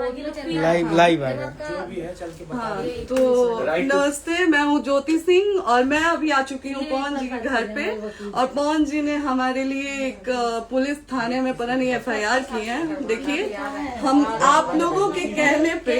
Live आएगा। हाँ, तो नमस्ते, मैं हूँ ज्योति सिंह और मैं अभी आ चुकी हूँ पवन जी के घर पे। और पवन जी ने हमारे लिए एक पुलिस थाने में पता नहीं FIR की है। देखिए, हम आप लोगों के कहने पे,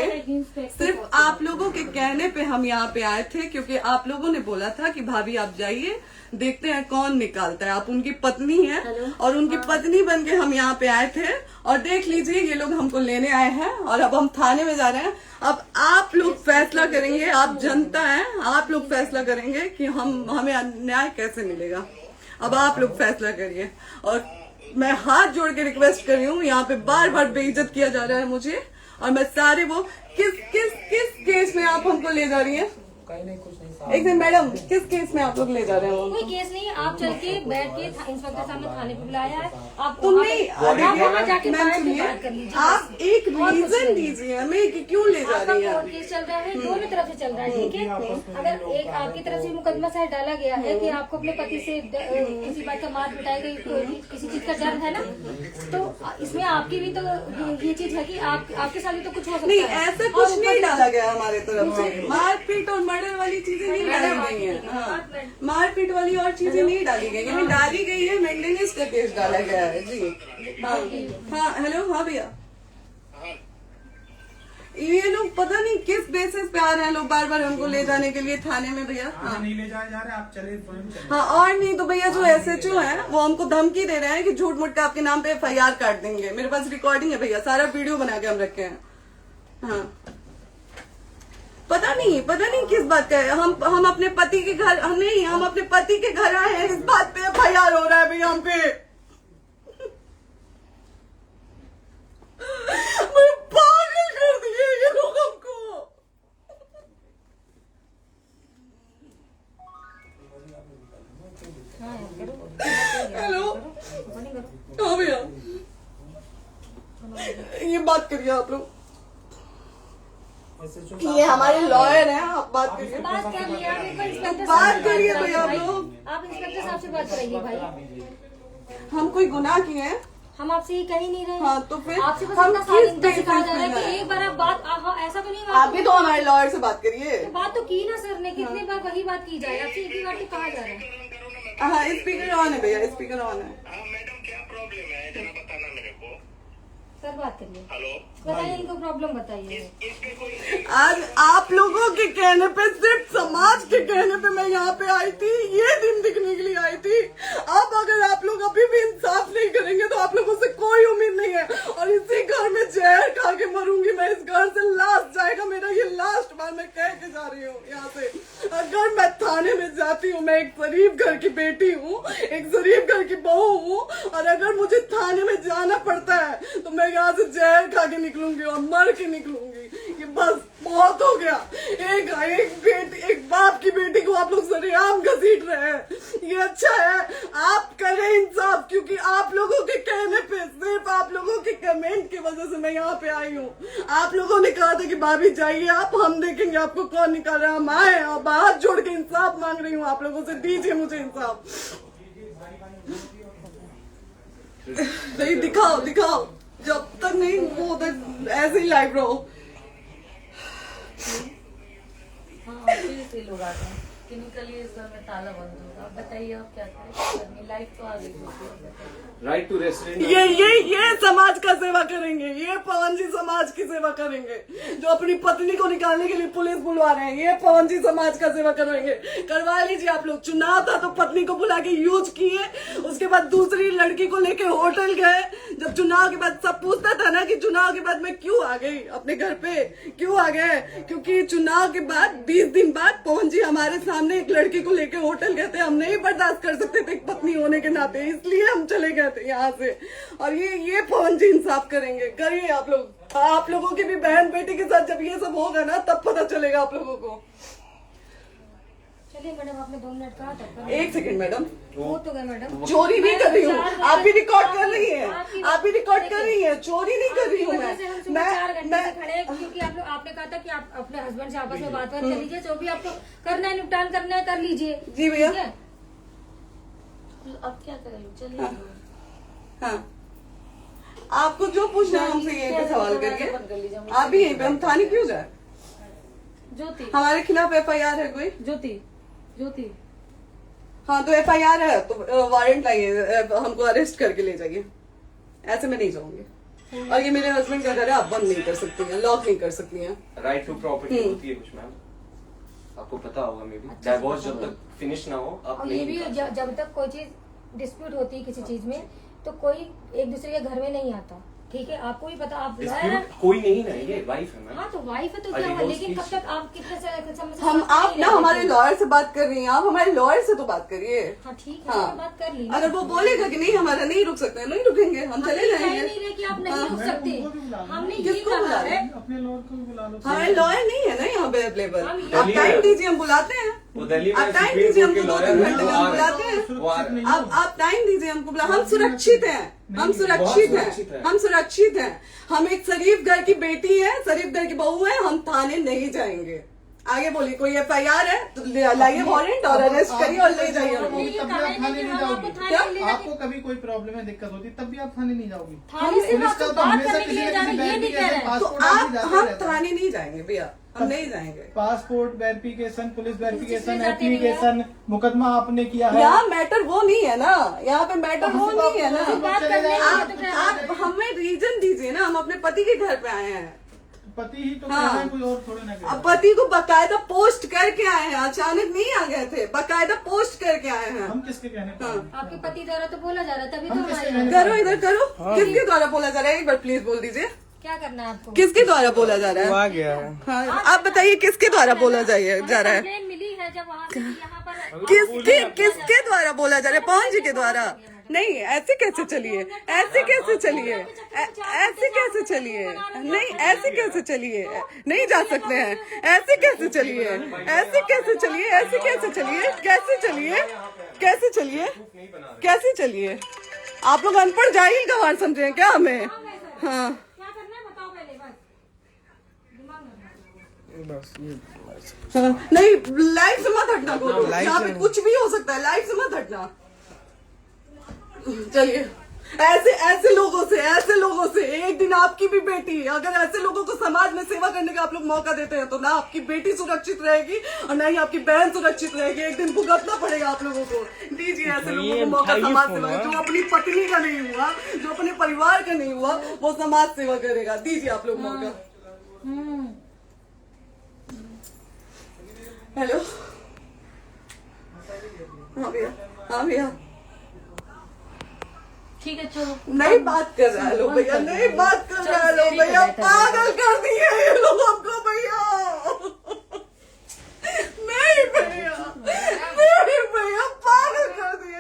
सिर्फ आप लोगों के कहने पे हम यहाँ पे आए थे, क्योंकि आप लोगों ने बोला था कि भाभी आप जाइए, देखते हैं कौन निकालता है। आप उनकी पत्नी हैं और उनकी पत्नी बन के हम यहाँ पे आए थे। और देख लीजिए, ये लोग हमको लेने आए हैं और अब हम थाने में जा रहे हैं। अब आप लोग फैसला करेंगे, आप जनता हैं, आप लोग फैसला करेंगे कि हमें न्याय कैसे मिलेगा। अब आप लोग फैसला करिए। और मैं हाथ जोड़ के रिक्वेस्ट कर रही हूँ, यहाँ पे बार बार बेइज्जत किया जा रहा है मुझे। और मैं सारे वो किस केस में आप हमको ले जा रही हैं? एक दिन मैडम, किस केस में आप लोग ले जा रहे हो? कोई केस नहीं, आप चल के बैठ के इंस्पेक्टर साहब ने थाने पे बुलाया है। आप वहाँ जाके बात कर लीजिए। आप एक रीजन दीजिए हमें कि क्यों ले जा रही है। कोर्ट केस चल रहा है, दोनों तरफ से चल रहा है, ठीक है। अगर एक आपकी तरफ से मुकदमा शायद डाला गया है कि आपको अपने पति से किसी बात का मार पिटाई गई, किसी चीज का डर है ना, तो इसमें आपकी भी तो ये चीज है कि आपके साथ भी तो कुछ हो सकता है। नहीं, ऐसा कुछ नहीं डाला गया हमारे तरफ से। मारपीट और मर्डर वाली चीजें नहीं डाली गई है। हाँ, मारपीट वाली और चीजें नहीं डाली गई है। डाली गई है मेंटेनेंस का केस डाला गया है जी। हाँ हेलो, हाँ भैया, ये लोग पता नहीं किस बेसिस पे आ रहे हैं लोग बार बार हमको ले जाने के लिए थाने में। भैया हाँ, नहीं ले जाए जा रहे, आप चले। हाँ, और नहीं तो भैया जो SHO है वो हमको धमकी दे रहे हैं कि झूठ मूठ के आपके नाम पे FIR काट देंगे। मेरे पास रिकॉर्डिंग है भैया, सारा वीडियो बना के हम रखे हैं। हाँ, पता नहीं किस बात का है। हम अपने पति के घर, हम अपने पति के घर आए हैं, इस बात पे FIR हो रहा है भैया हम पे। पागल कर दिए ये लोग हमको। हेलो, हाँ भैया, ये बात करिए आप लोग। ये हमारे लॉयर हैं, आप बात करिए। बात कर लिया, बात करिए भैया आप लोग। आप इंस्पेक्टर साहब से बात कराइए भाई। हम कोई गुनाह किए हैं? हम आपसे ये कह ही नहीं रहे। हाँ, तो फिर आपसे बस हम इतना किस सारी सिखाया जा रहा है बेसिस कि पे एक बार आप बात ऐसा तो नहीं। आप भी तो हमारे लॉयर से बात करिए। तो बात तो की ना सर ने, कितनी बार वही बात की जाए, आपसे एक ही बार तो कहा जा रहा है। हाँ, स्पीकर ऑन है भैया, स्पीकर ऑन है। मैडम क्या प्रॉब्लम है जरा बताना मेरे को। सर बात करिए, हेलो, बताइए इनको प्रॉब्लम बताइए। इसके कोई आज आप लोगों के कहने पे, सिर्फ समाज के कहने पे मैं यहाँ पे आई थी, ये दिन दिखने के लिए आई थी। अब अगर आप लोग अभी भी इंसाफ नहीं करेंगे तो आप लोगों से कोई उम्मीद नहीं है। और इसी घर में जहर खा के मरूंगी मैं। इस घर से लास्ट जाएगा मेरा, ये लास्ट बार मैं कह के जा रही हूँ यहाँ से। अगर मैं थाने में जाती हूँ, मैं एक शरीफ घर की बेटी हूँ, एक शरीफ घर की बहू हूँ, और अगर मुझे थाने में जाना पड़ता है तो मैं यहाँ से जहर खा के निकलूंगी और मर के निकलूंगी। ये बस बहुत हो गया। एक बाप की बेटी को आप लोग सरेआम घसीट रहे हैं। ये अच्छा है? आप करें इंसाफ, क्योंकि आप लोगों के कहने पे, सिर्फ आप लोगों के कमेंट की वजह से मैं यहाँ पे आई हूँ। आप लोगों ने कहा था कि भाभी जाइए आप, हम देखेंगे आपको कौन निकाल रहा है। हम आए और हाथ जोड़ के इंसाफ मांग रही हूँ आप लोगों से, दीजिए मुझे इंसाफ। नहीं, दिखाओ, जब तक नहीं वो उधर ऐसे ही लाइव रहो। हाँ, फिर से लोग आ गए कि निकलिए, इस घर में ताला बंद होगा। आप बताइए आप क्या करें, लाइफ तो आ गई। Right to restaurant. ये समाज का सेवा करेंगे, ये पवन जी समाज की सेवा करेंगे। जो अपनी पत्नी को निकालने के लिए पुलिस बुलवा रहे हैं, ये पवन जी समाज का सेवा करेंगे। करवा लीजिए आप लोग। चुनाव था तो पत्नी को बुला के यूज किए, उसके बाद दूसरी लड़की को लेके होटल गए। जब चुनाव के बाद सब पूछता था ना कि चुनाव के बाद मैं क्यों आ गई अपने घर पे, क्यों आ गए, क्योंकि चुनाव के बाद 20 दिन बाद पवन जी हमारे सामने एक लड़की को लेके होटल गए थे। हम नहीं बर्दाश्त कर सकते थे एक पत्नी होने के नाते, इसलिए हम चले गए थे यहाँ से। और ये पवन जी इंसाफ करेंगे। करिए आप लोग। आप लोगों की भी बहन बेटी के साथ जब ये सब होगा ना, तब पता चलेगा आप लोगों को। चलिए मैडम, आपने 2 मिनट कहा था। एक सेकंड मैडम, वो तो गए मैडम। चोरी नहीं कर रही हूँ, आप भी रिकॉर्ड कर रही हैं, आप भी रिकॉर्ड कर रही हैं। चोरी नहीं कर रही हूँ मैं 4 घंटे से खड़े हैं, क्योंकि आपने कहा था कि आप अपने हस्बैंड से आपस में बात कर लीजिए, जो भी आपको करना है, निपटान करना है, कर लीजिए। जी भैया। अब क्या करें, चलिए। हाँ, आपको जो पूछना है हमसे यहीं पे सवाल बंद कर करिए। लीजिए, मुझे आप भी यहीं पे, हम थाने क्यों जाए? ज्योति हमारे खिलाफ FIR है कोई? ज्योति हाँ तो FIR है तो वारंट लाइए, हमको अरेस्ट करके ले जाइए। ऐसे मैं नहीं जाऊंगी। और ये मेरे हस्बैंड का घर है, आप बंद नहीं कर सकती हैं, लॉक नहीं कर सकती हैं। राइट टू प्रॉपर्टी होती है कुछ मैम, आपको पता होगा मे बी। डाइवोर्स जब तक फिनिश ना हो आप और ये नहीं भी जब तक कोई चीज डिस्प्यूट होती है किसी चीज में, तो कोई एक दूसरे के घर में नहीं आता, ठीक है? आपको भी पता, आप डिस्प्यूट कोई नहीं ना, ये वाइफ है मैम। हाँ तो वाइफ है तो क्या हुआ, लेकिन कब तक आप कितने समय से हम साथ आप नहीं ना रह हमारे सकते? लॉयर से बात कर रही हैं, आप हमारे लॉयर से तो बात करिए। हाँ ठीक है, हाँ। मैंने बात कर ली। अगर वो बोलेगा कि नहीं हमारा नहीं रुक सकते, नहीं रुकेंगे, हम चले कह जाएंगे। नहीं रहे कि आप नहीं रुक सकते, हमने ये किसको कहा बुला है। अपने लॉयर को भी बुला लो। हमारे लॉयर नहीं है ना यहाँ पे अवेलेबल। हम आप दिल्ली टाइम में- दीजिए, हम बुलाते हैं। वो दिल्ली में आप टाइम सुप्रीम दीजिए कोर्ट के हमको, 2-3 लॉयर घंटे हैं, में वो हम आ बुलाते रहे हैं। हैं, वो आ रहे हैं। आप टाइम दीजिए हमको, हम सुरक्षित हैं, हम सुरक्षित सुरक्षित हैं, हैं। हम सुरक्षित हैं। हम एक शरीफ घर की बेटी है, शरीफ घर की बहू है, हम थाने नहीं जाएंगे। आगे बोलिए, कोई FIR है तो लाइए वारंट और अरेस्ट करिए और ले जाइए हमको। ये तब भी कहा आप है थाने कि नहीं हम जाओगी। आपको थाने क्या? ले जाके- आपको कभी कोई प्रॉब्लम है, दिक्कत होती, तब भी आप थाने नहीं जाओगी। थाने से पुलिस आप का तो तो बात हमेशा करने के किसी लिए न जा किसी रहे हैं, ये नहीं कह रहे हैं। तो पासपोर्ट आप आदि जाते हम रहता है। थाने नहीं जाएंगे भैया, हम नहीं जाएंगे। पासपोर्ट वेरिफिकेशन, पुलिस वेरिफिकेशन, इसमें जाते नहीं है। एप्लीकेशन, मुकदमा आपने किया है। यहाँ मैटर वो नहीं है ना, यहाँ पे मैटर वो नहीं है ना। बात करने के लिए आप तो फिर आप हमें रीजन दीजिए ना, हम अपने पति के घर पे आए हैं। पति ही तो हाँ। कह रहे हैं, कोई और थोड़े ना कह रहे अब हैं। पति को बकायदा पोस्ट करके आए हैं, अचानक नहीं आ गए थे, बकायदा पोस्ट करके आए हैं। हम किसके कहने पर आए? आपके पति द्वारा तो बोला जा रहा है, तभी तो हम हम किसके आए कहने हैं। करो इधर करो, किसके द्वारा बोला जा रहा है, एक बार प्लीज बोल दीजिए, क्या करना है आपको? किसके द्वारा बोला जा रहा है? गया है। हाँ, आप बताइए किसके द्वारा बोला जा रहा है? कंप्लेन मिली है जब वहाँ से यहाँ पर किसके द्वारा बोला जा रहा है? पवन जी के द्वारा? नहीं, ऐसे कैसे चलिए, ऐसे कैसे चलिए, ऐसे कैसे चलिए, नहीं ऐसे कैसे चलिए, नहीं जा सकते हैं, ऐसे कैसे चलिए, ऐसे कैसे चलिए, ऐसे कैसे चलिए, कैसे चलिए, कैसे चलिए, कैसे चलिए? आप लोग अनपढ़ जाहिल गंवार समझे हैं क्या हमें? हाँ क्या करना है बताओ पहले, बस दिमाग में बस ये हाँ, नहीं लाइफ से मत हटना, बोलो यहाँ पे कुछ भी हो सकता है, लाइफ से मत हटना। चलिए, ऐसे लोगों से एक दिन आपकी भी बेटी, अगर ऐसे लोगों को समाज में सेवा करने का आप लोग मौका देते हैं तो ना आपकी बेटी सुरक्षित रहेगी और ना ही आपकी बहन सुरक्षित रहेगी। एक दिन भुगतना पड़ेगा आप लोगों को। दीजिए ऐसे लोगों को मौका समाज सेवा का, जो अपनी पत्नी का नहीं हुआ, जो अपने परिवार का नहीं हुआ, वो समाज सेवा करेगा। दीजिए आप लोग मौका। हेलो, हाँ भैया, हाँ भैया, ठीक है चलो। नहीं बात कर रहा है लोग भैया, नहीं बात कर रहा है लोग भैया, पागल कर दिए ये लोग हमको भैया। नहीं भैया, नहीं भैया, पागल कर दिए,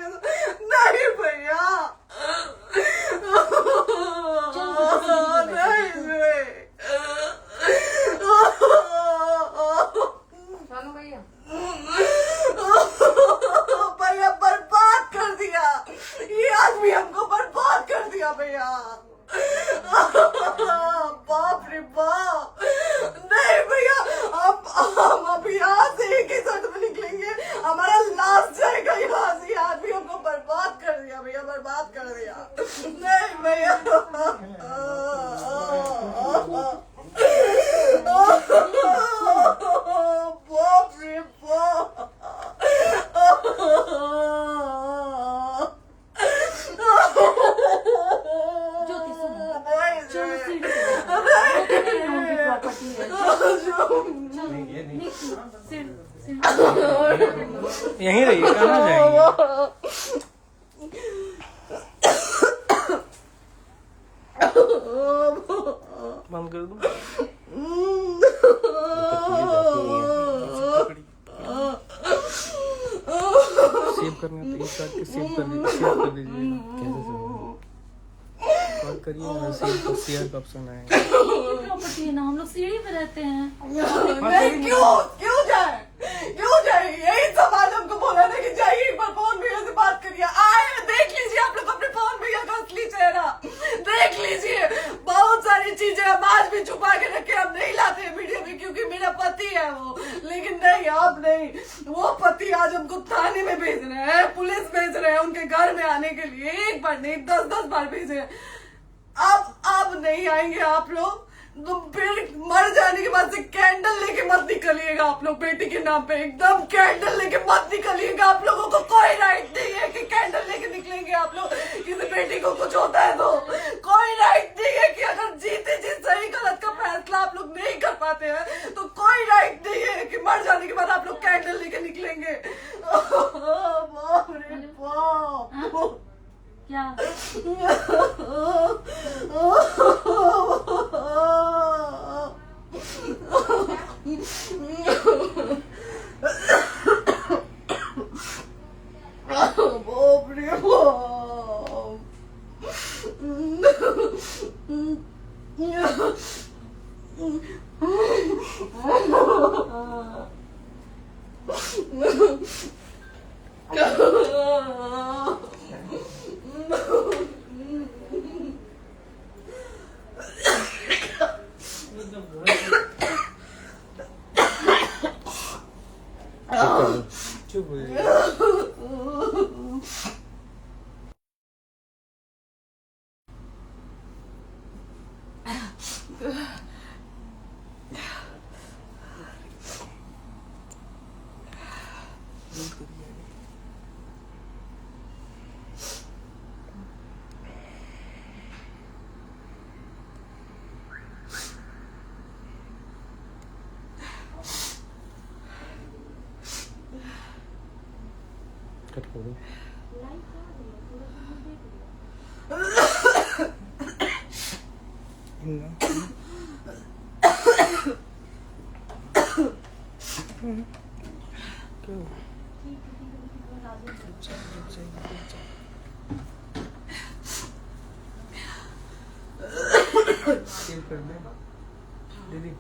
नहीं भैया, नहीं चलो भैया, भैया बर्बाद कर दिया ये आदमी, हमको बर्बाद कर दिया भैया। बाप रे बाप, नहीं भैया, हम अभी यहाँ से एक ही शर्ट में निकलेंगे, हमारा लास्ट जाएगा यहाँ से। ये आदमी हमको बर्बाद कर दिया भैया, बर्बाद कर दिया। नहीं भैया, बाप रे बाप, ज्योति सुनो, नहीं, चलो सीढ़ी पे नहीं, प्रॉपर्टी है, चलो यहीं रहिए, कहाँ जाएंगे? बंद कर दूं? सेव करना तो एक काट के सेव कर दीजिए। कॉल करिए ना, सेव शेयर का ऑप्शन आएगा। प्रॉपर्टी है ना, हम लोग सीढ़ी पे रहते हैं। नहीं, क्यों जाए, क्यों जाए? यही सवाल हमको बोला था कि जाइए एक बार पवन भैया से बात करिए। आए, देख लीजिए आप लोग अपने पवन भैया का असली चेहरा, देख लीजिए। बहुत सारी चीजें हम आज भी छुपा के रखे, हम नहीं लाते वीडियो में क्योंकि मेरा पति है वो, लेकिन नहीं, आप नहीं। वो पति आज हमको थाने में भेज रहे हैं, पुलिस भेज रहे हैं उनके घर में आने के लिए, एक बार नहीं 10-10 बार भेजे हैं। अब नहीं आएंगे आप लोग, तो फिर मर जाने के बाद से कैंडल लेके मत निकलिएगा आप लोग बेटी के नाम पे, एकदम कैंडल लेके मत निकलिएगा। आप लोगों को कोई राइट नहीं है कि कैंडल लेके निकलेंगे आप लोग। किसी बेटी को कुछ होता है तो कोई राइट नहीं है कि अगर जीते जी सही गलत का फैसला आप लोग नहीं कर पाते हैं तो कोई राइट नहीं है कि मर जाने के बाद आप लोग कैंडल लेके निकलेंगे। बाप रे बाप। क्या बाप रे चुप हो जाइए। कट कर दो। कर दे दीदी।